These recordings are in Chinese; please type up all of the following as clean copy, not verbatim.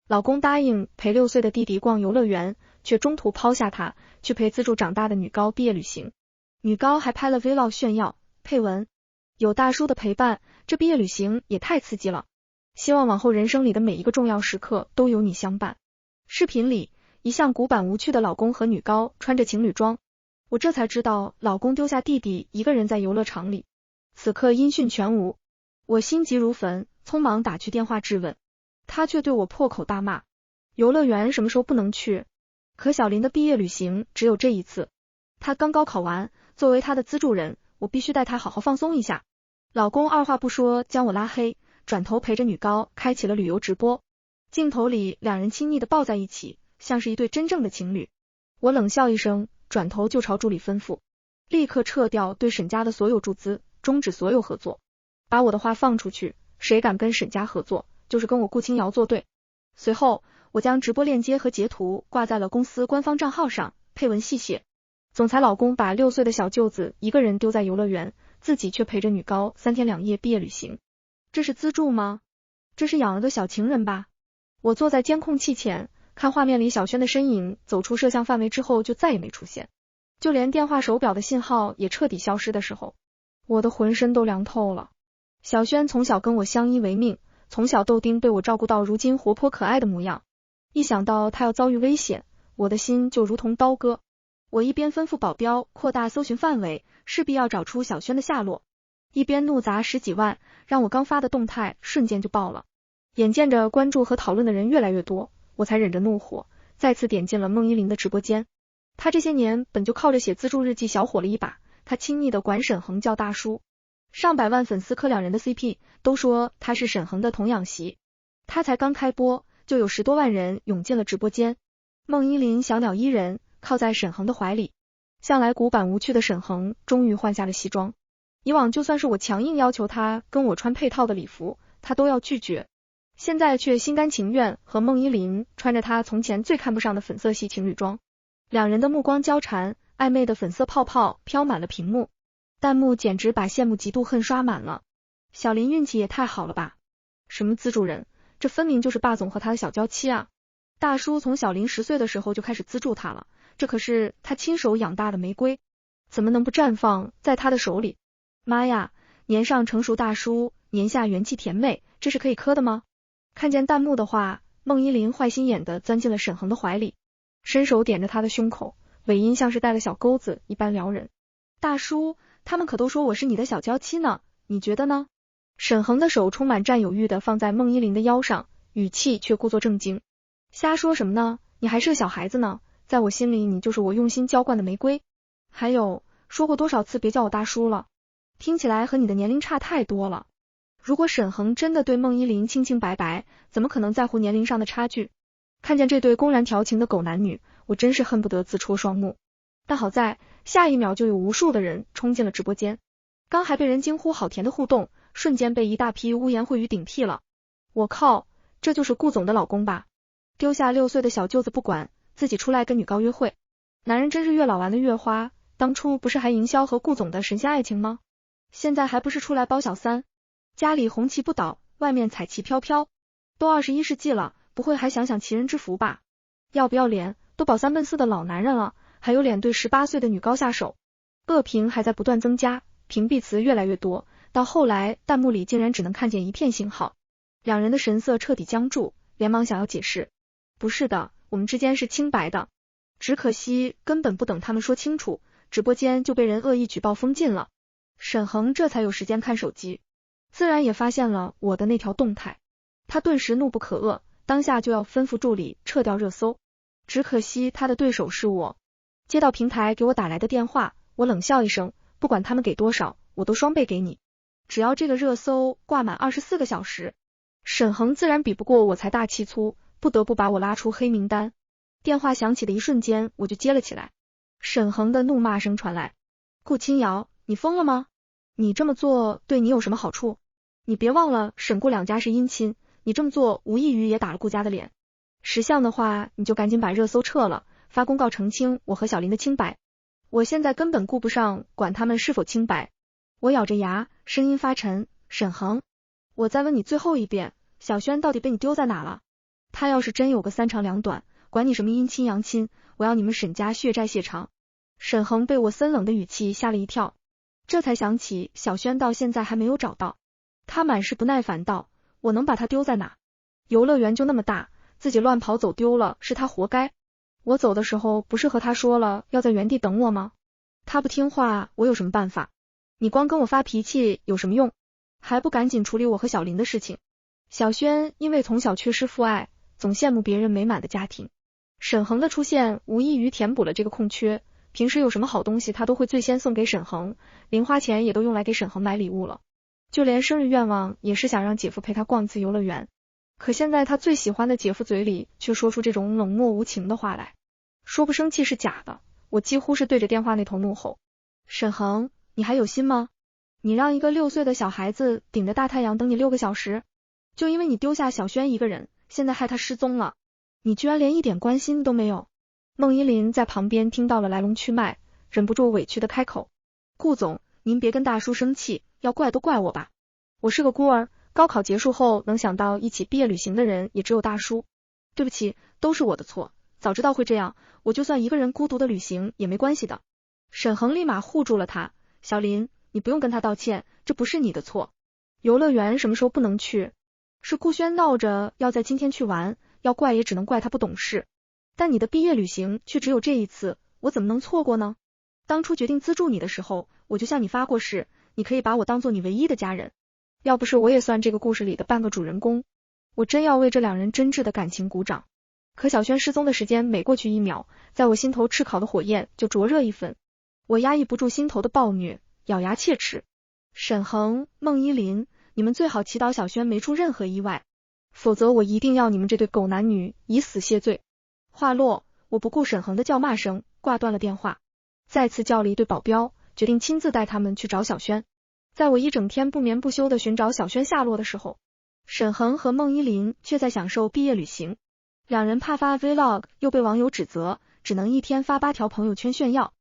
老公答应陪6岁的弟弟逛游乐园，却中途抛下他，去陪资助长大的女高毕业旅行。女高还拍了 vlog 炫耀，配文：有大叔的陪伴，这毕业旅行也太刺激了。希望往后人生里的每一个重要时刻都有你相伴。视频里，一向古板无趣的老公和女高穿着情侣装，我这才知道老公丢下弟弟一个人在游乐场里。此刻音讯全无，我心急如焚，匆忙打去电话质问，他却对我破口大骂，游乐园什么时候不能去？可小林的毕业旅行只有这一次，他刚高考完，作为他的资助人，我必须带他好好放松一下。老公二话不说将我拉黑，转头陪着女高开启了旅游直播，镜头里两人亲昵的抱在一起，像是一对真正的情侣。我冷笑一声，转头就朝助理吩咐，立刻撤掉对沈家的所有注资，终止所有合作。把我的话放出去，谁敢跟沈家合作，就是跟我顾清瑶作对。随后，我将直播链接和截图挂在了公司官方账号上，配文细写，总裁老公把6岁的小舅子一个人丢在游乐园，自己却陪着女高3天2夜毕业旅行。这是资助吗？这是养了个小情人吧？我坐在监控器前，看画面里小轩的身影走出摄像范围之后就再也没出现，就连电话手表的信号也彻底消失的时候，我的浑身都凉透了。小轩从小跟我相依为命，从小豆丁被我照顾到如今活泼可爱的模样，一想到他要遭遇危险，我的心就如同刀割。我一边吩咐保镖扩大搜寻范围，势必要找出小轩的下落，一边怒砸10几万，让我刚发的动态瞬间就爆了。眼见着关注和讨论的人越来越多，我才忍着怒火，再次点进了孟依林的直播间。他这些年本就靠着写自助日记小火了一把，他亲昵的管沈恒叫大叔，上百万粉丝磕两人的 CP， 都说他是沈恒的童养媳。他才刚开播，就有10多万人涌进了直播间。孟依林小鸟依人，靠在沈恒的怀里。向来古板无趣的沈恒终于换下了西装，以往就算是我强硬要求他跟我穿配套的礼服，他都要拒绝，现在却心甘情愿和孟依林穿着他从前最看不上的粉色系情侣装。两人的目光交缠，暧昧的粉色泡泡飘满了屏幕，弹幕简直把羡慕嫉妒恨刷满了。小林运气也太好了吧，什么资助人，这分明就是霸总和他的小娇妻啊。大叔从小林10岁的时候就开始资助他了，这可是他亲手养大的玫瑰，怎么能不绽放在他的手里？妈呀，年上成熟大叔，年下元气甜妹，这是可以磕的吗？看见弹幕的话，孟依林坏心眼的钻进了沈恒的怀里，伸手点着他的胸口，尾音像是带了小钩子一般撩人。大叔，他们可都说我是你的小娇妻呢，你觉得呢？沈恒的手充满占有欲的放在孟依林的腰上，语气却故作正经。瞎说什么呢？你还是个小孩子呢，在我心里你就是我用心浇灌的玫瑰。还有，说过多少次别叫我大叔了，听起来和你的年龄差太多了。如果沈恒真的对孟依林清清白白，怎么可能在乎年龄上的差距？看见这对公然调情的狗男女，我真是恨不得自戳双目。但好在下一秒就有无数的人冲进了直播间，刚还被人惊呼好甜的互动，瞬间被一大批污言秽语顶替了。我靠，这就是顾总的老公吧？丢下6岁的小舅子不管，自己出来跟女高约会，男人真是月老玩的月花，当初不是还营销和顾总的神仙爱情吗？现在还不是出来包小三？家里红旗不倒，外面彩旗飘飘，都21世纪了，不会还想想奇人之福吧？要不要脸，都保3奔4的老男人了，还有脸对18岁的女高下手？恶评还在不断增加，屏蔽词越来越多，到后来弹幕里竟然只能看见一片星号。两人的神色彻底僵住，连忙想要解释，不是的，我们之间是清白的。只可惜根本不等他们说清楚，直播间就被人恶意举报封禁了。沈恒这才有时间看手机，自然也发现了我的那条动态，他顿时怒不可遏，当下就要吩咐助理撤掉热搜。只可惜他的对手是我。接到平台给我打来的电话，我冷笑一声，不管他们给多少，我都双倍给你，只要这个热搜挂满24个小时。沈恒自然比不过我财大气粗，不得不把我拉出黑名单。电话响起的一瞬间，我就接了起来。沈恒的怒骂声传来，顾清瑶，你疯了吗？你这么做对你有什么好处？你别忘了沈顾两家是姻亲，你这么做无异于也打了顾家的脸。识相的话，你就赶紧把热搜撤了，发公告澄清我和小林的清白。我现在根本顾不上管他们是否清白。我咬着牙，声音发沉，沈恒，我再问你最后一遍，小轩到底被你丢在哪了？他要是真有个三长两短，管你什么阴亲阳亲，我要你们沈家血债血偿。沈恒被我森冷的语气吓了一跳，这才想起小轩到现在还没有找到。他满是不耐烦道，我能把他丢在哪？游乐园就那么大，自己乱跑走丢了是他活该。我走的时候不是和他说了要在原地等我吗？他不听话，我有什么办法？你光跟我发脾气有什么用？还不赶紧处理我和小林的事情。小轩因为从小缺失父爱，总羡慕别人美满的家庭。沈恒的出现无异于填补了这个空缺，平时有什么好东西他都会最先送给沈恒，零花钱也都用来给沈恒买礼物了。就连生日愿望也是想让姐夫陪他逛次游乐园。可现在他最喜欢的姐夫嘴里却说出这种冷漠无情的话来。说不生气是假的，我几乎是对着电话那头怒吼。沈恒，你还有心吗？你让一个6岁的小孩子顶着大太阳等你6个小时，就因为你丢下小轩一个人，现在害他失踪了，你居然连一点关心都没有。孟依林在旁边听到了来龙去脉，忍不住委屈的开口，顾总，您别跟大叔生气，要怪都怪我吧，我是个孤儿，高考结束后能想到一起毕业旅行的人也只有大叔，对不起，都是我的错，早知道会这样，我就算一个人孤独的旅行也没关系的。沈恒立马护住了他，小林，你不用跟他道歉，这不是你的错。游乐园什么时候不能去？是顾轩闹着要在今天去玩，要怪也只能怪他不懂事。但你的毕业旅行却只有这一次，我怎么能错过呢？当初决定资助你的时候，我就向你发过誓，你可以把我当做你唯一的家人。要不是我也算这个故事里的半个主人公，我真要为这两人真挚的感情鼓掌。可小轩失踪的时间每过去1秒，在我心头炙烤的火焰就灼热1分。我压抑不住心头的暴虐，咬牙切齿。沈恒、孟依林，你们最好祈祷小轩没出任何意外，否则我一定要你们这对狗男女以死谢罪。话落，我不顾沈恒的叫骂声，挂断了电话，再次叫了一队保镖，决定亲自带他们去找小轩。在我一整天不眠不休的寻找小轩下落的时候，沈恒和孟依林却在享受毕业旅行。两人怕发 vlog 又被网友指责，只能一天发8条朋友圈炫耀。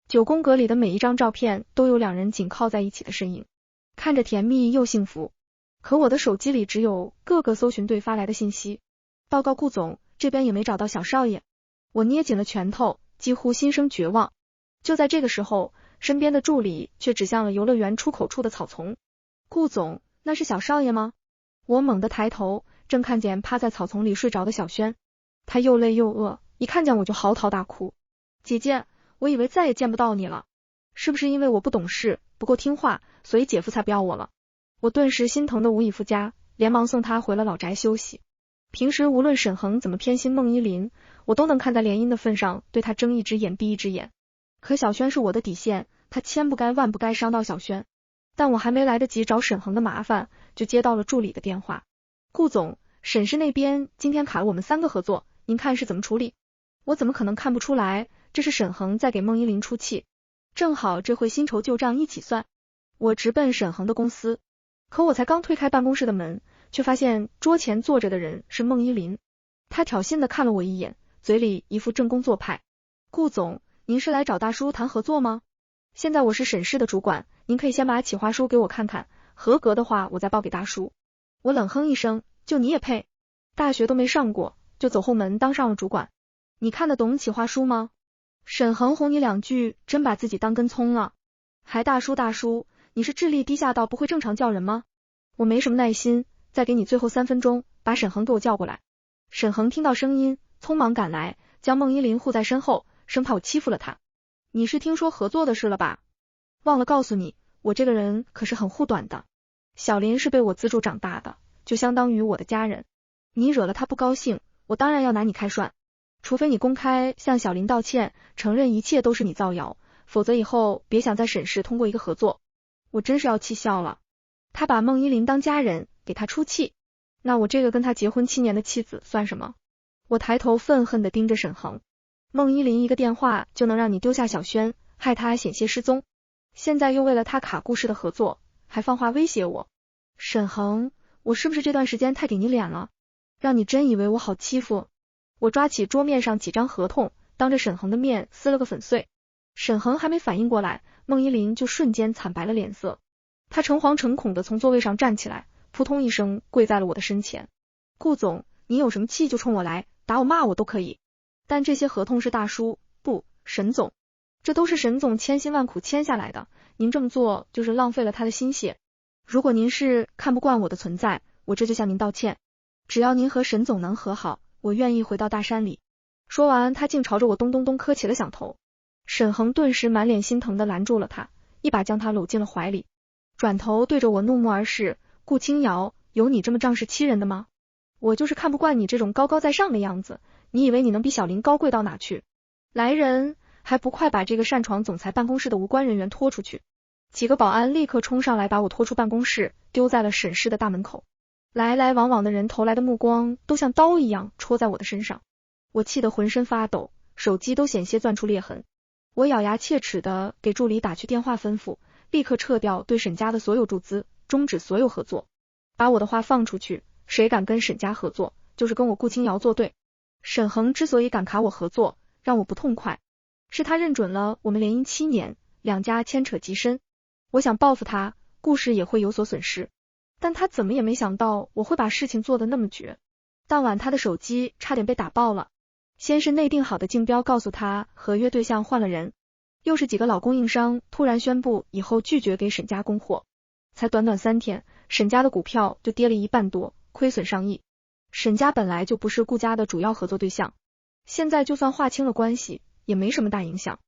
9宫格里的每一张照片都有两人紧靠在一起的身影，看着甜蜜又幸福。可我的手机里只有各个搜寻队发来的信息，报告顾总，这边也没找到小少爷。我捏紧了拳头，几乎心生绝望。就在这个时候，身边的助理却指向了游乐园出口处的草丛。顾总，那是小少爷吗？我猛地抬头，正看见趴在草丛里睡着的小轩，他又累又饿，一看见我就嚎啕大哭。姐姐，我以为再也见不到你了，是不是因为我不懂事，不够听话，所以姐夫才不要我了？我顿时心疼的无以复加，连忙送他回了老宅休息。平时无论沈恒怎么偏心孟依林，我都能看在联姻的份上对他睁一只眼闭一只眼。可小轩是我的底线，他千不该万不该伤到小轩。但我还没来得及找沈恒的麻烦，就接到了助理的电话。顾总，沈氏那边今天卡了我们3个合作，您看是怎么处理？我怎么可能看不出来，这是沈恒在给孟依林出气。正好这回新仇旧账一起算。我直奔沈恒的公司，可我才刚推开办公室的门，却发现桌前坐着的人是孟依林。他挑衅的看了我一眼，嘴里一副正宫做派。顾总，您是来找大叔谈合作吗？现在我是沈氏的主管，您可以先把企划书给我看看，合格的话我再报给大叔。我冷哼一声，就你也配？大学都没上过，就走后门当上了主管，你看得懂企划书吗？沈恒哄你2句，真把自己当根葱了，还大叔大叔，你是智力低下到不会正常叫人吗？我没什么耐心，再给你最后3分钟，把沈恒给我叫过来。沈恒听到声音，匆忙赶来，将孟依林护在身后，生怕我欺负了他。你是听说合作的事了吧？忘了告诉你，我这个人可是很护短的。小林是被我资助长大的，就相当于我的家人。你惹了他不高兴，我当然要拿你开涮。除非你公开向小林道歉，承认一切都是你造谣，否则以后别想在沈氏通过一个合作。我真是要气笑了。他把孟依林当家人，给他出气，那我这个跟他结婚7年的妻子算什么？我抬头愤恨地盯着沈恒。孟依林一个电话就能让你丢下小轩，害他险些失踪，现在又为了他卡故事的合作，还放话威胁我。沈恒，我是不是这段时间太给你脸了？让你真以为我好欺负？我抓起桌面上几张合同，当着沈恒的面撕了个粉碎。沈恒还没反应过来，孟依林就瞬间惨白了脸色。他诚惶诚恐地从座位上站起来，扑通一声跪在了我的身前。顾总，你有什么气就冲我来，打我骂我都可以。但这些合同是大叔，不，沈总，这都是沈总千辛万苦签下来的，您这么做就是浪费了他的心血。如果您是看不惯我的存在，我这就向您道歉。只要您和沈总能和好，我愿意回到大山里。说完，他竟朝着我咚咚咚磕起了响头。沈恒顿时满脸心疼地拦住了他，一把将他搂进了怀里，转头对着我怒目而视。顾清瑶，有你这么仗势欺人的吗？我就是看不惯你这种高高在上的样子，你以为你能比小林高贵到哪去？来人，还不快把这个擅闯总裁办公室的无关人员拖出去。几个保安立刻冲上来把我拖出办公室，丢在了沈氏的大门口。来来往往的人投来的目光都像刀一样戳在我的身上，我气得浑身发抖，手机都险些攥出裂痕。我咬牙切齿地给助理打去电话，吩咐立刻撤掉对沈家的所有注资，终止所有合作。把我的话放出去，谁敢跟沈家合作，就是跟我顾清瑶作对。沈恒之所以敢卡我合作，让我不痛快，是他认准了我们联姻7年，两家牵扯极深。我想报复他，顾氏也会有所损失，但他怎么也没想到我会把事情做得那么绝。当晚他的手机差点被打爆了，先是内定好的竞标告诉他合约对象换了人，又是几个老供应商突然宣布以后拒绝给沈家供货，才短短3天，沈家的股票就跌了1半多，亏损上亿。沈家本来就不是顾家的主要合作对象，现在就算划清了关系也没什么大影响，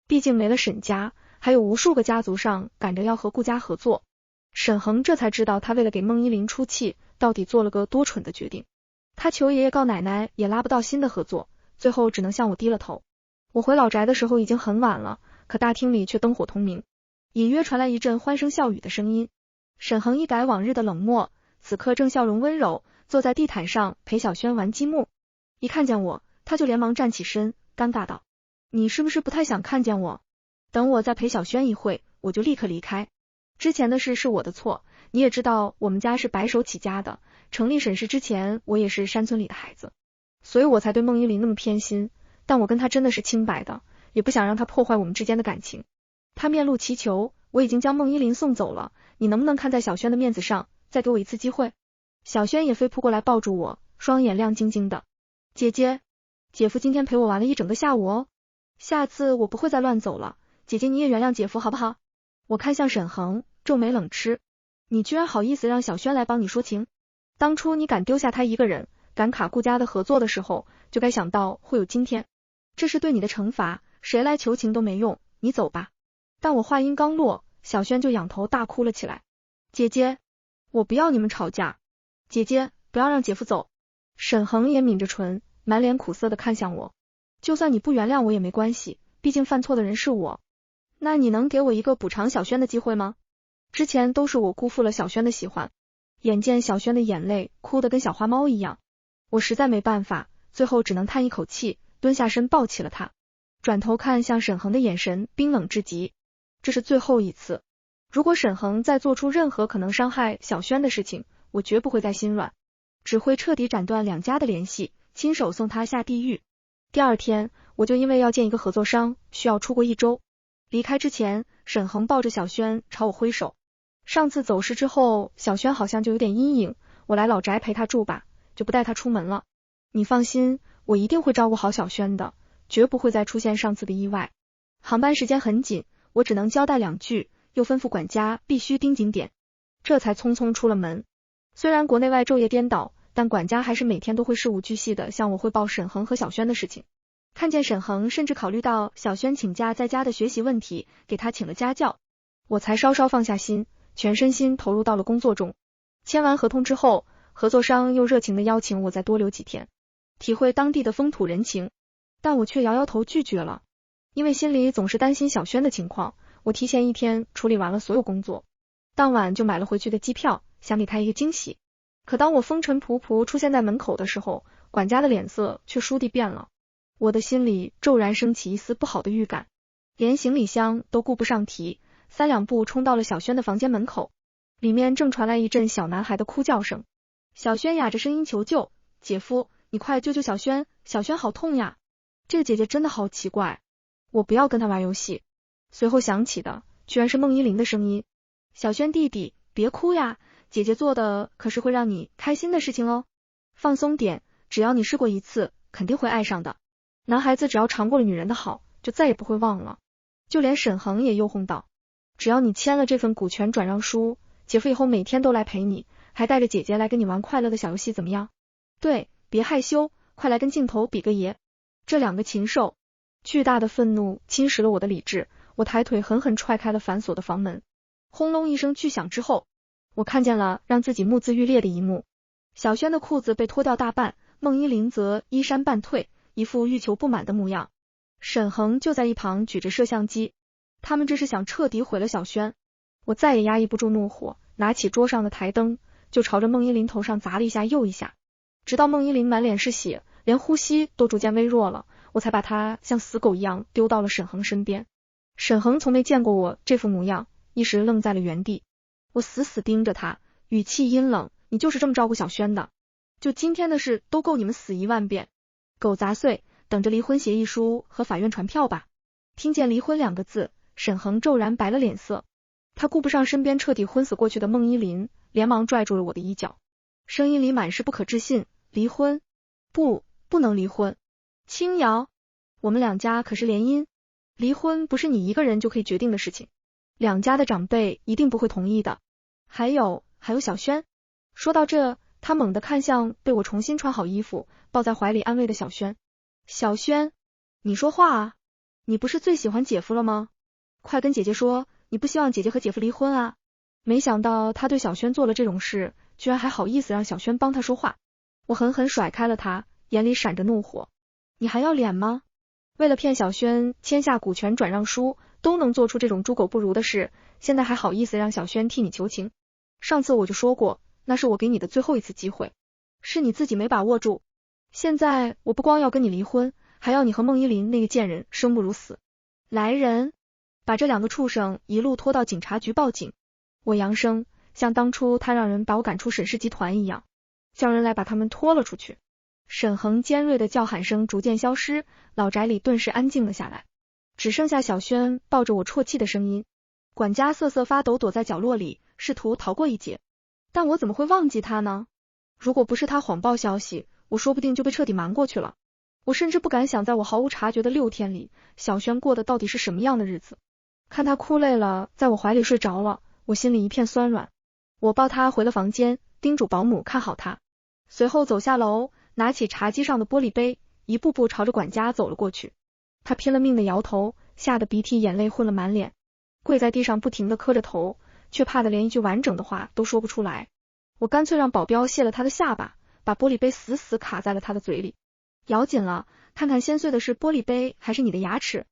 毕竟没了沈家，还有无数个家族上赶着要和顾家合作。沈恒这才知道他为了给孟依林出气，到底做了个多蠢的决定。他求爷爷告奶奶也拉不到新的合作，最后只能向我低了头。我回老宅的时候已经很晚了，可大厅里却灯火通明，隐约传来一阵欢声笑语的声音。沈恒一改往日的冷漠，此刻正笑容温柔，坐在地毯上陪小轩玩积木。一看见我，他就连忙站起身，尴尬道：你是不是不太想看见我？等我再陪小轩一会，我就立刻离开。之前的事是我的错，你也知道我们家是白手起家的，成立沈氏之前我也是山村里的孩子，所以我才对孟依林那么偏心，但我跟他真的是清白的，也不想让他破坏我们之间的感情。他面露祈求，我已经将孟依林送走了，你能不能看在小轩的面子上，再给我一次机会？小轩也飞扑过来抱住我，双眼亮晶晶的。姐姐，姐夫今天陪我玩了一整个下午哦，下次我不会再乱走了，姐姐你也原谅姐夫好不好？我看向沈恒，皱眉冷嗤，你居然好意思让小轩来帮你说情？当初你敢丢下他一个人，敢卡顾家的合作的时候，就该想到会有今天，这是对你的惩罚，谁来求情都没用，你走吧。但我话音刚落，小轩就仰头大哭了起来。姐姐，我不要你们吵架，姐姐不要让姐夫走。沈恒也抿着唇，满脸苦涩的看向我，就算你不原谅我也没关系，毕竟犯错的人是我。那你能给我一个补偿小轩的机会吗？之前都是我辜负了小轩的喜欢，眼见小轩的眼泪哭得跟小花猫一样，我实在没办法，最后只能叹一口气，蹲下身抱起了他，转头看向沈恒的眼神冰冷至极。这是最后一次，如果沈恒再做出任何可能伤害小轩的事情，我绝不会再心软，只会彻底斩断两家的联系，亲手送他下地狱。第二天，我就因为要见一个合作商，需要出国1周。离开之前，沈恒抱着小轩朝我挥手。上次走失之后，小轩好像就有点阴影，我来老宅陪他住吧，就不带他出门了。你放心，我一定会照顾好小轩的，绝不会再出现上次的意外。航班时间很紧，我只能交代2句，又吩咐管家必须盯紧点，这才匆匆出了门。虽然国内外昼夜颠倒，但管家还是每天都会事无巨细的向我汇报沈恒和小轩的事情。看见沈恒甚至考虑到小轩请假在家的学习问题，给他请了家教，我才稍稍放下心，全身心投入到了工作中。签完合同之后，合作商又热情的邀请我再多留几天，体会当地的风土人情，但我却摇摇头拒绝了，因为心里总是担心小轩的情况。我提前1天处理完了所有工作，当晚就买了回去的机票，想给他一个惊喜。可当我风尘仆仆出现在门口的时候，管家的脸色却倏地变了。我的心里骤然升起一丝不好的预感，连行李箱都顾不上提，3两步冲到了小轩的房间门口，里面正传来一阵小男孩的哭叫声。小轩哑着声音求救，姐夫，你快救救小轩，小轩好痛呀！这个姐姐真的好奇怪，我不要跟她玩游戏。随后响起的居然是孟依林的声音，小轩弟弟，别哭呀，姐姐做的可是会让你开心的事情哦，放松点，只要你试过一次，肯定会爱上的。男孩子只要尝过了女人的好，就再也不会忘了。就连沈恒也诱哄道，只要你签了这份股权转让书，姐夫以后每天都来陪你，还带着姐姐来跟你玩快乐的小游戏，怎么样？对，别害羞，快来跟镜头比个爷。这两个禽兽！巨大的愤怒侵蚀了我的理智，我抬腿狠狠踹开了反锁的房门。轰隆一声巨响之后，我看见了让自己目眦欲裂的一幕。小轩的裤子被脱掉大半，孟依林则衣衫半退，一副欲求不满的模样。沈恒就在一旁举着摄像机，他们这是想彻底毁了小轩。我再也压抑不住怒火，拿起桌上的台灯，就朝着孟依林头上砸了一下又一下，直到孟依林满脸是血，连呼吸都逐渐微弱了，我才把她像死狗一样丢到了沈恒身边。沈恒从没见过我这副模样，一时愣在了原地。我死死盯着他，语气阴冷，你就是这么照顾小轩的？就今天的事都够你们死10000遍。狗杂碎，等着离婚协议书和法院传票吧。听见离婚2个字，沈恒骤然白了脸色，他顾不上身边彻底昏死过去的孟依林，连忙拽住了我的衣角，声音里满是不可置信。离婚？不能离婚。青瑶，我们2家可是联姻，离婚不是你一个人就可以决定的事情，2家的长辈一定不会同意的。还有小轩。说到这，他猛地看向被我重新穿好衣服抱在怀里安慰的小轩。小轩，你说话啊，你不是最喜欢姐夫了吗？快跟姐姐说，你不希望姐姐和姐夫离婚啊。没想到他对小轩做了这种事，居然还好意思让小轩帮他说话。我狠狠甩开了他，眼里闪着怒火。你还要脸吗？为了骗小轩签下股权转让书，都能做出这种猪狗不如的事，现在还好意思让小轩替你求情？上次我就说过，那是我给你的最后一次机会，是你自己没把握住。现在我不光要跟你离婚，还要你和孟依林那个贱人生不如死。来人，把这2个畜生一路拖到警察局报警。我扬声，像当初他让人把我赶出沈氏集团一样，叫人来把他们拖了出去。沈恒尖锐的叫喊声逐渐消失，老宅里顿时安静了下来，只剩下小轩抱着我啜泣的声音。管家瑟瑟发抖躲在角落里，试图逃过一劫。但我怎么会忘记他呢？如果不是他谎报消息，我说不定就被彻底瞒过去了。我甚至不敢想，在我毫无察觉的6天里，小轩过的到底是什么样的日子。看他哭累了，在我怀里睡着了，我心里一片酸软。我抱他回了房间，叮嘱保姆看好他，随后走下楼，拿起茶几上的玻璃杯，一步步朝着管家走了过去。他拼了命的摇头，吓得鼻涕眼泪混了满脸，跪在地上不停的磕着头，却怕得连一句完整的话都说不出来。我干脆让保镖卸了他的下巴，把玻璃杯死死卡在了他的嘴里，咬紧了，看看掀碎的是玻璃杯还是你的牙齿。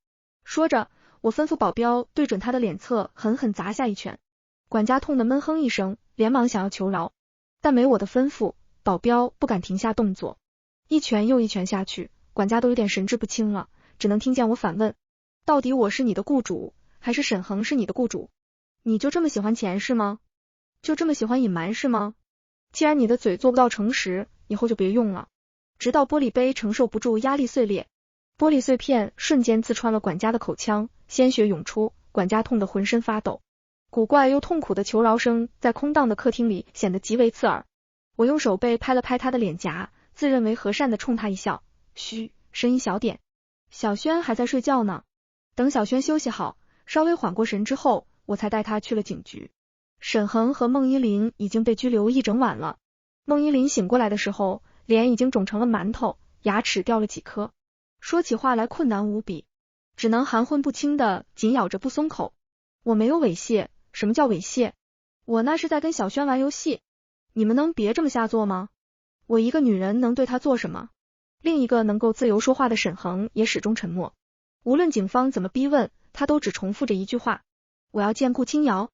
说着，我吩咐保镖对准他的脸侧狠狠砸下一拳。管家痛得闷哼一声，连忙想要求饶，但没我的吩咐，保镖不敢停下动作，一拳又一拳下去，管家都有点神志不清了，只能听见我反问，到底我是你的雇主，还是沈恒是你的雇主？你就这么喜欢钱是吗？就这么喜欢隐瞒是吗？既然你的嘴做不到诚实，以后就别用了。直到玻璃杯承受不住压力碎裂，玻璃碎片瞬间刺穿了管家的口腔，鲜血涌出，管家痛得浑身发抖，古怪又痛苦的求饶声在空荡的客厅里显得极为刺耳。我用手背拍了拍他的脸颊，自认为和善的冲他一笑，嘘，声音小点，小轩还在睡觉呢。等小轩休息好，稍微缓过神之后，我才带他去了警局。沈恒和孟依林已经被拘留一整晚了。孟依林醒过来的时候，脸已经肿成了馒头，牙齿掉了几颗，说起话来困难无比，只能含混不清的紧咬着不松口。我没有猥亵，什么叫猥亵？我那是在跟小轩玩游戏，你们能别这么下作吗？我一个女人能对他做什么？另一个能够自由说话的沈恒也始终沉默，无论警方怎么逼问，他都只重复着一句话，我要见顾清瑶，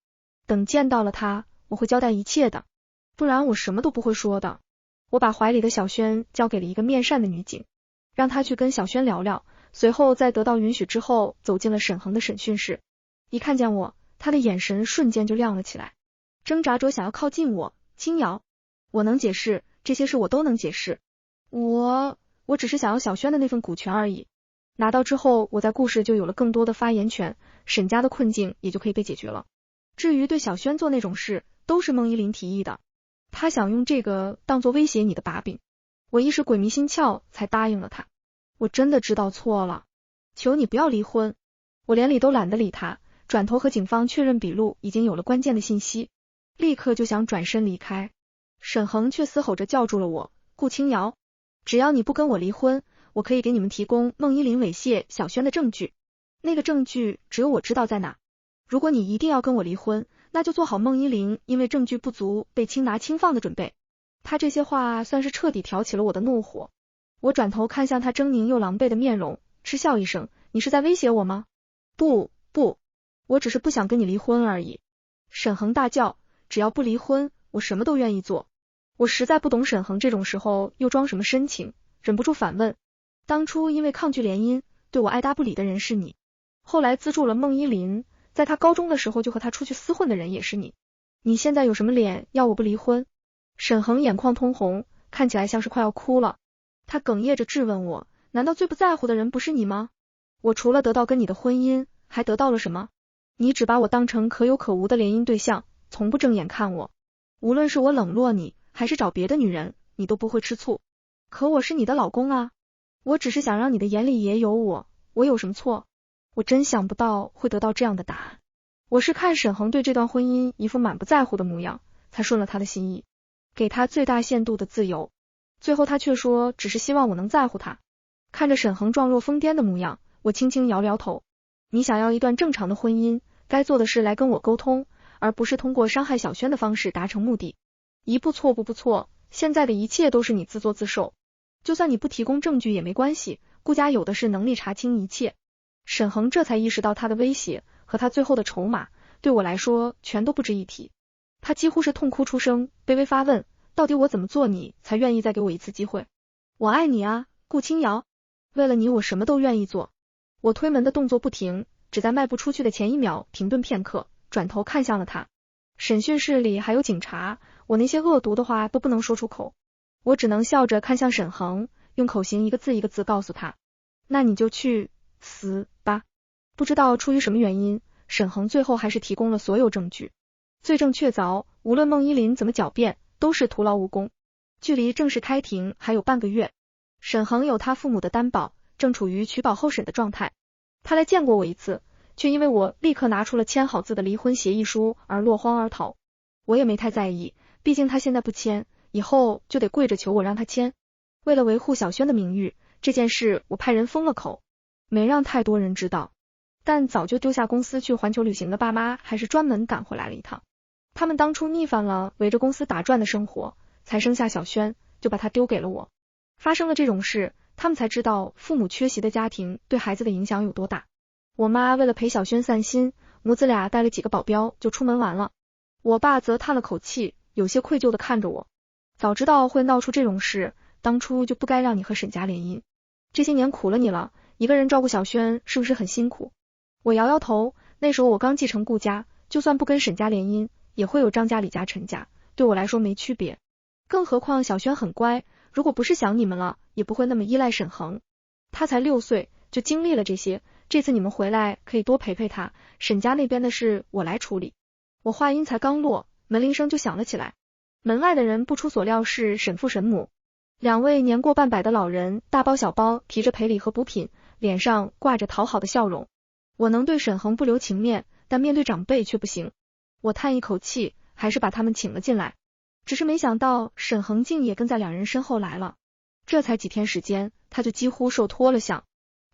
等见到了他，我会交代一切的，不然我什么都不会说的。我把怀里的小轩交给了一个面善的女警，让她去跟小轩聊聊，随后在得到允许之后走进了沈恒的审讯室。一看见我，他的眼神瞬间就亮了起来，挣扎着想要靠近我。清瑶，我能解释，这些事我都能解释，我只是想要小轩的那份股权而已，拿到之后我在故事就有了更多的发言权，沈家的困境也就可以被解决了。至于对小轩做那种事，都是孟依林提议的，他想用这个当做威胁你的把柄。我一时鬼迷心窍才答应了他。我真的知道错了，求你不要离婚。我连理都懒得理他，转头和警方确认笔录已经有了关键的信息，立刻就想转身离开。沈恒却嘶吼着叫住了我，顾清瑶，只要你不跟我离婚，我可以给你们提供孟依林猥亵小轩的证据，那个证据只有我知道在哪。如果你一定要跟我离婚，那就做好孟依林因为证据不足被轻拿轻放的准备。他这些话算是彻底挑起了我的怒火。我转头看向他狰狞又狼狈的面容，嗤笑一声，你是在威胁我吗？不，我只是不想跟你离婚而已。沈恒大叫，只要不离婚，我什么都愿意做。我实在不懂沈恒这种时候又装什么深情，忍不住反问，当初因为抗拒联姻对我爱答不理的人是你，后来资助了孟依林，在他高中的时候就和他出去厮混的人也是你，你现在有什么脸要我不离婚？沈恒眼眶通红，看起来像是快要哭了。他哽咽着质问我，难道最不在乎的人不是你吗？我除了得到跟你的婚姻，还得到了什么？你只把我当成可有可无的联姻对象，从不正眼看我。无论是我冷落你，还是找别的女人，你都不会吃醋。可我是你的老公啊，我只是想让你的眼里也有我，我有什么错？我真想不到会得到这样的答案。我是看沈恒对这段婚姻一副满不在乎的模样，才顺了他的心意，给他最大限度的自由。最后他却说只是希望我能在乎他。看着沈恒状若疯癫的模样，我轻轻摇摇头。你想要一段正常的婚姻，该做的是来跟我沟通，而不是通过伤害小轩的方式达成目的。一步错步步错，现在的一切都是你自作自受。就算你不提供证据也没关系，顾家有的是能力查清一切。沈恒这才意识到他的威胁和他最后的筹码，对我来说全都不值一提。他几乎是痛哭出声，卑微发问，到底我怎么做你才愿意再给我一次机会？我爱你啊，顾清瑶，为了你我什么都愿意做。我推门的动作不停，只在迈不出去的前一秒停顿片刻，转头看向了他。审讯室里还有警察，我那些恶毒的话都不能说出口，我只能笑着看向沈恒，用口型一个字一个字告诉他，那你就去死吧。不知道出于什么原因，沈恒最后还是提供了所有证据，罪证确凿，无论孟依林怎么狡辩，都是徒劳无功。距离正式开庭还有半个月，沈恒有他父母的担保，正处于取保候审的状态。他来见过我一次，却因为我立刻拿出了签好字的离婚协议书而落荒而逃。我也没太在意，毕竟他现在不签，以后就得跪着求我让他签。为了维护小轩的名誉，这件事我派人封了口，没让太多人知道。但早就丢下公司去环球旅行的爸妈还是专门赶回来了一趟。他们当初逆反了围着公司打转的生活，才生下小轩，就把他丢给了我。发生了这种事，他们才知道父母缺席的家庭对孩子的影响有多大。我妈为了陪小轩散心，母子俩带了几个保镖就出门玩了。我爸则叹了口气，有些愧疚地看着我。早知道会闹出这种事，当初就不该让你和沈家联姻。这些年苦了你了，一个人照顾小轩是不是很辛苦？我摇摇头，那时候我刚继承顾家，就算不跟沈家联姻，也会有张家、李家、陈家，对我来说没区别。更何况小轩很乖，如果不是想你们了，也不会那么依赖沈恒。他才6岁，就经历了这些，这次你们回来可以多陪陪他，沈家那边的事我来处理。我话音才刚落，门铃声就响了起来。门外的人不出所料是沈父沈母，两位年过半百的老人，大包小包提着赔礼和补品，脸上挂着讨好的笑容。我能对沈恒不留情面，但面对长辈却不行。我叹一口气，还是把他们请了进来。只是没想到沈恒竟也跟在两人身后来了。这才几天时间，他就几乎瘦脱了相，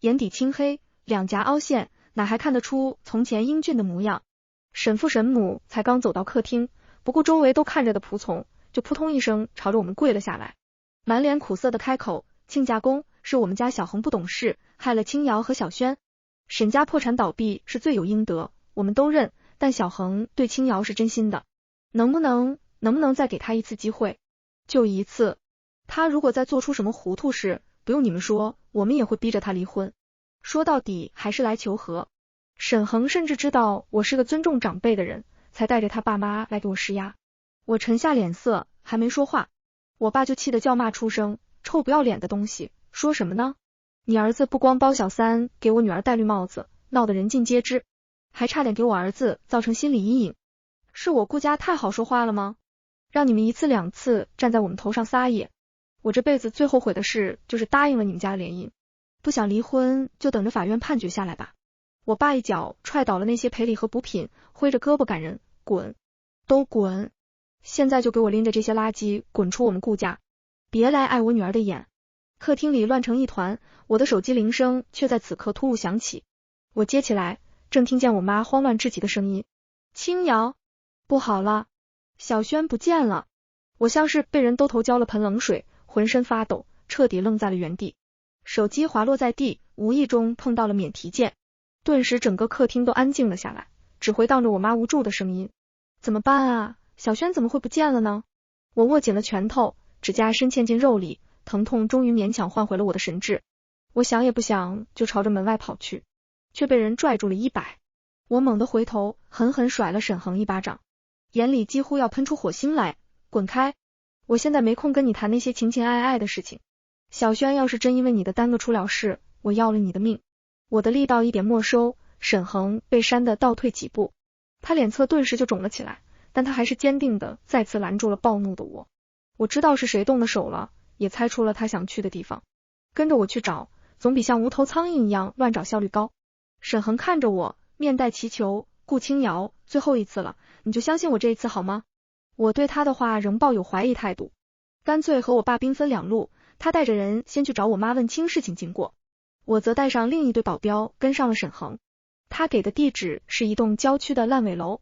眼底青黑，两颊凹陷，哪还看得出从前英俊的模样。沈父沈母才刚走到客厅，不顾周围都看着的仆从，就扑通一声朝着我们跪了下来，满脸苦涩的开口，亲家公，是我们家小恒不懂事，害了青瑶和小轩。沈家破产倒闭是罪有应得，我们都认，但小恒对青瑶是真心的，能不能再给他一次机会？就一次，他如果再做出什么糊涂事，不用你们说，我们也会逼着他离婚。说到底还是来求和。沈恒甚至知道我是个尊重长辈的人，才带着他爸妈来给我施压。我沉下脸色，还没说话，我爸就气得叫骂出声，臭不要脸的东西，说什么呢？你儿子不光包小三给我女儿戴绿帽子，闹得人尽皆知，还差点给我儿子造成心理阴影。是我顾家太好说话了吗？让你们一次两次站在我们头上撒野，我这辈子最后悔的事就是答应了你们家的联姻，不想离婚就等着法院判决下来吧。我爸一脚踹倒了那些赔礼和补品，挥着胳膊赶人，滚，都滚！现在就给我拎着这些垃圾滚出我们顾家，别来碍我女儿的眼。客厅里乱成一团，我的手机铃声却在此刻突兀响起。我接起来，正听见我妈慌乱至极的声音：青瑶，不好了，小轩不见了！我像是被人兜头浇了盆冷水，浑身发抖，彻底愣在了原地。手机滑落在地，无意中碰到了免提键，顿时整个客厅都安静了下来，只回荡着我妈无助的声音：怎么办啊？小轩怎么会不见了呢？我握紧了拳头，指甲深嵌进肉里，疼痛终于勉强换回了我的神智。我想也不想就朝着门外跑去，却被人拽住了衣摆。我猛地回头，狠狠甩了沈恒一巴掌，眼里几乎要喷出火星来。滚开！我现在没空跟你谈那些情情爱爱的事情。小轩要是真因为你的耽搁出了事，我要了你的命。我的力道一点没收，沈恒被扇得倒退几步，他脸侧顿时就肿了起来，但他还是坚定的再次拦住了暴怒的我。我知道是谁动的手了，也猜出了他想去的地方，跟着我去找，总比像无头苍蝇一样乱找效率高。沈恒看着我，面带祈求：顾清瑶，最后一次了，你就相信我这一次好吗？我对他的话仍抱有怀疑态度，干脆和我爸兵分两路，他带着人先去找我妈问清事情经过，我则带上另一队保镖跟上了沈恒。他给的地址是一栋郊区的烂尾楼，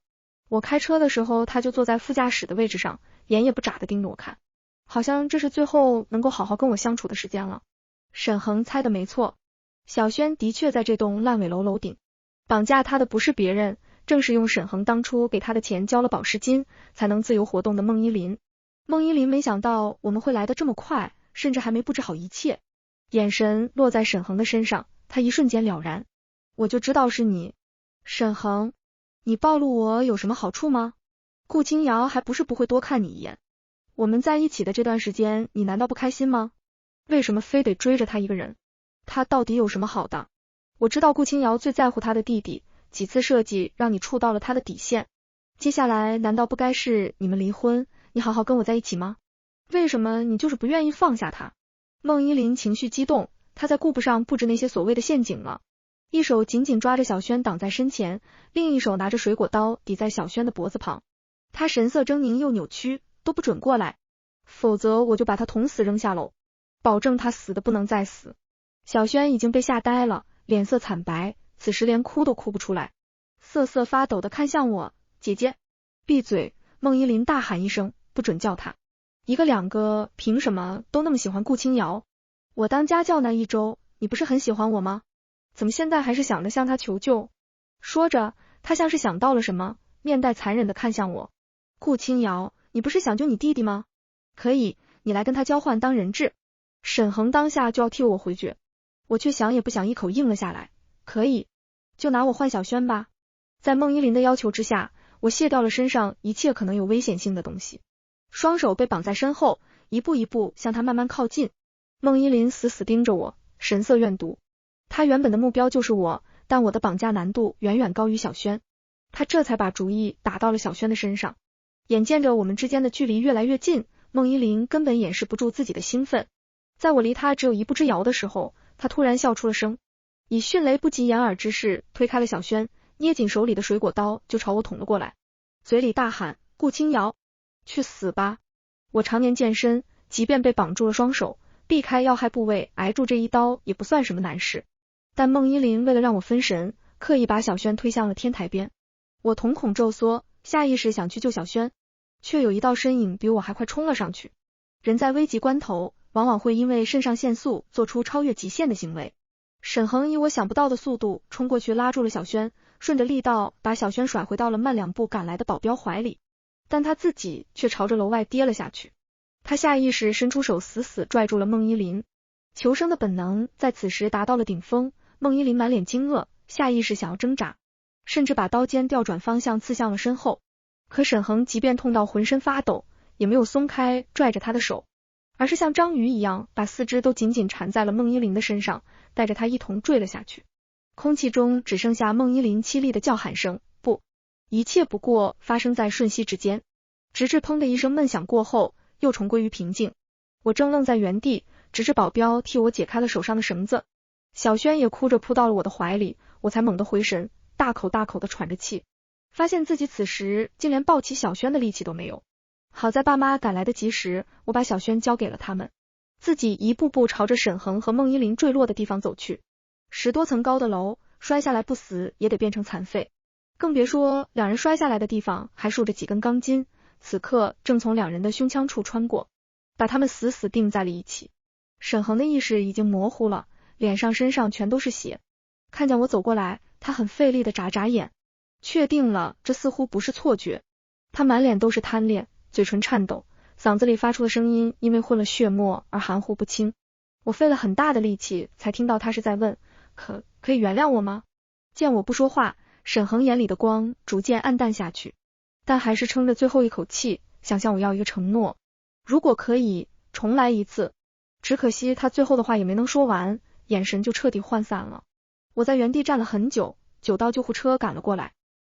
我开车的时候他就坐在副驾驶的位置上，眼也不眨的盯着我看，好像这是最后能够好好跟我相处的时间了。沈恒猜的没错，小轩的确在这栋烂尾楼楼顶，绑架他的不是别人，正是用沈恒当初给他的钱交了保释金才能自由活动的孟依林。孟依林没想到我们会来得这么快，甚至还没布置好一切，眼神落在沈恒的身上，他一瞬间了然。我就知道是你，沈恒，你暴露我有什么好处吗？顾清瑶还不是不会多看你一眼，我们在一起的这段时间你难道不开心吗？为什么非得追着他一个人？他到底有什么好的？我知道顾清瑶最在乎他的弟弟，几次设计让你触到了他的底线，接下来难道不该是你们离婚，你好好跟我在一起吗？为什么你就是不愿意放下他？孟依林情绪激动，他在顾不上布置那些所谓的陷阱了，一手紧紧抓着小轩挡在身前，另一手拿着水果刀抵在小轩的脖子旁，他神色狰狞又扭曲，都不准过来，否则我就把他捅死扔下楼，保证他死的不能再死。小轩已经被吓呆了，脸色惨白，此时连哭都哭不出来，瑟瑟发抖的看向我：姐姐，闭嘴！孟依林大喊一声，不准叫他。一个两个，凭什么都那么喜欢顾清瑶？我当家教那一周，你不是很喜欢我吗？怎么现在还是想着向他求救？说着，他像是想到了什么，面带残忍的看向我。顾清瑶，你不是想救你弟弟吗？可以，你来跟他交换当人质。沈恒当下就要替我回绝，我却想也不想一口应了下来。可以，就拿我换小轩吧。在孟依林的要求之下，我卸掉了身上一切可能有危险性的东西，双手被绑在身后，一步一步向他慢慢靠近。孟依林死死盯着我，神色怨毒。他原本的目标就是我，但我的绑架难度远远高于小轩，他这才把主意打到了小轩的身上。眼见着我们之间的距离越来越近，孟依林根本掩饰不住自己的兴奋。在我离他只有一步之遥的时候，他突然笑出了声，以迅雷不及掩耳之势推开了小轩，捏紧手里的水果刀就朝我捅了过来，嘴里大喊：顾清瑶，去死吧！我常年健身，即便被绑住了双手，避开要害部位挨住这一刀也不算什么难事，但孟依林为了让我分神，刻意把小轩推向了天台边。我瞳孔骤缩，下意识想去救小轩，却有一道身影比我还快冲了上去。人在危急关头，往往会因为肾上腺素做出超越极限的行为。沈恒以我想不到的速度冲过去拉住了小轩，顺着力道把小轩甩回到了慢两步赶来的保镖怀里，但他自己却朝着楼外跌了下去。他下意识伸出手死死拽住了孟依林，求生的本能在此时达到了顶峰。孟依林满脸惊愕，下意识想要挣扎，甚至把刀尖调转方向刺向了身后，可沈恒即便痛到浑身发抖，也没有松开拽着他的手，而是像章鱼一样把四肢都紧紧缠在了孟依林的身上，带着他一同坠了下去。空气中只剩下孟依林凄厉的叫喊声，不，一切不过发生在瞬息之间，直至砰的一声闷响过后，又重归于平静。我怔愣在原地，直至保镖替我解开了手上的绳子。小轩也哭着扑到了我的怀里，我才猛地回神，大口大口地喘着气，发现自己此时竟连抱起小轩的力气都没有。好在爸妈赶来得及时，我把小轩交给了他们，自己一步步朝着沈恒和孟依林坠落的地方走去。10多层高的楼，摔下来不死也得变成残废，更别说两人摔下来的地方还竖着几根钢筋，此刻正从两人的胸腔处穿过，把他们死死钉在了一起。沈恒的意识已经模糊了，脸上身上全都是血，看见我走过来，他很费力的眨眨眼，确定了这似乎不是错觉。他满脸都是贪恋，嘴唇颤抖，嗓子里发出的声音因为混了血沫而含糊不清。我费了很大的力气才听到他是在问，可以原谅我吗？见我不说话，沈恒眼里的光逐渐暗淡下去，但还是撑着最后一口气，想向我要一个承诺，如果可以重来一次。只可惜他最后的话也没能说完，眼神就彻底涣散了。我在原地站了很久，久到救护车赶了过来，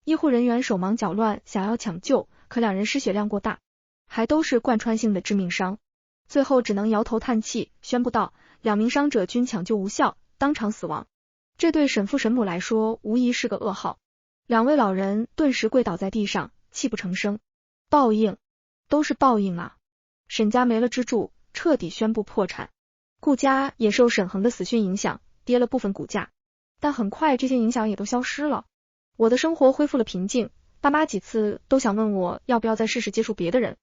医护人员手忙脚乱想要抢救，可两人失血量过大，还都是贯穿性的致命伤，最后只能摇头叹气，宣布道2名伤者均抢救无效，当场死亡。这对沈父沈母来说无疑是个噩耗，2位老人顿时跪倒在地上，泣不成声。报应，都是报应啊！沈家没了支柱，彻底宣布破产，顾家也受沈恒的死讯影响，跌了部分股价，但很快这些影响也都消失了。我的生活恢复了平静，爸妈几次都想问我要不要再试试接触别的人，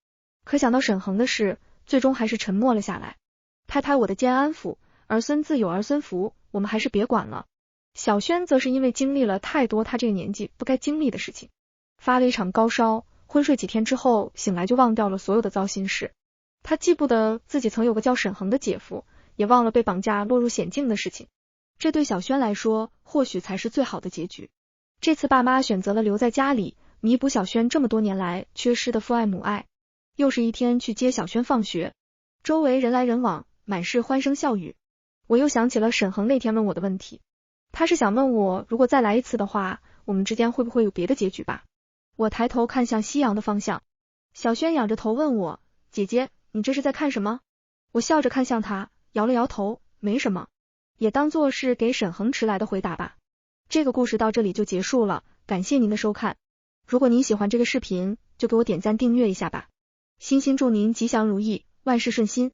可想到沈恒的事，最终还是沉默了下来。拍拍我的肩安抚，儿孙自有儿孙福，我们还是别管了。小轩则是因为经历了太多他这个年纪不该经历的事情，发了一场高烧，昏睡几天之后醒来就忘掉了所有的糟心事。他记不得自己曾有个叫沈恒的姐夫，也忘了被绑架落入险境的事情。这对小轩来说或许才是最好的结局。这次爸妈选择了留在家里，弥补小轩这么多年来缺失的父爱母爱。又是一天去接小轩放学，周围人来人往，满是欢声笑语。我又想起了沈恒那天问我的问题，他是想问我如果再来一次的话，我们之间会不会有别的结局吧。我抬头看向夕阳的方向，小轩仰着头问我，姐姐，你这是在看什么？我笑着看向他，摇了摇头，没什么，也当作是给沈恒迟来的回答吧。这个故事到这里就结束了，感谢您的收看。如果您喜欢这个视频，就给我点赞订阅一下吧。衷心祝您吉祥如意，万事顺心。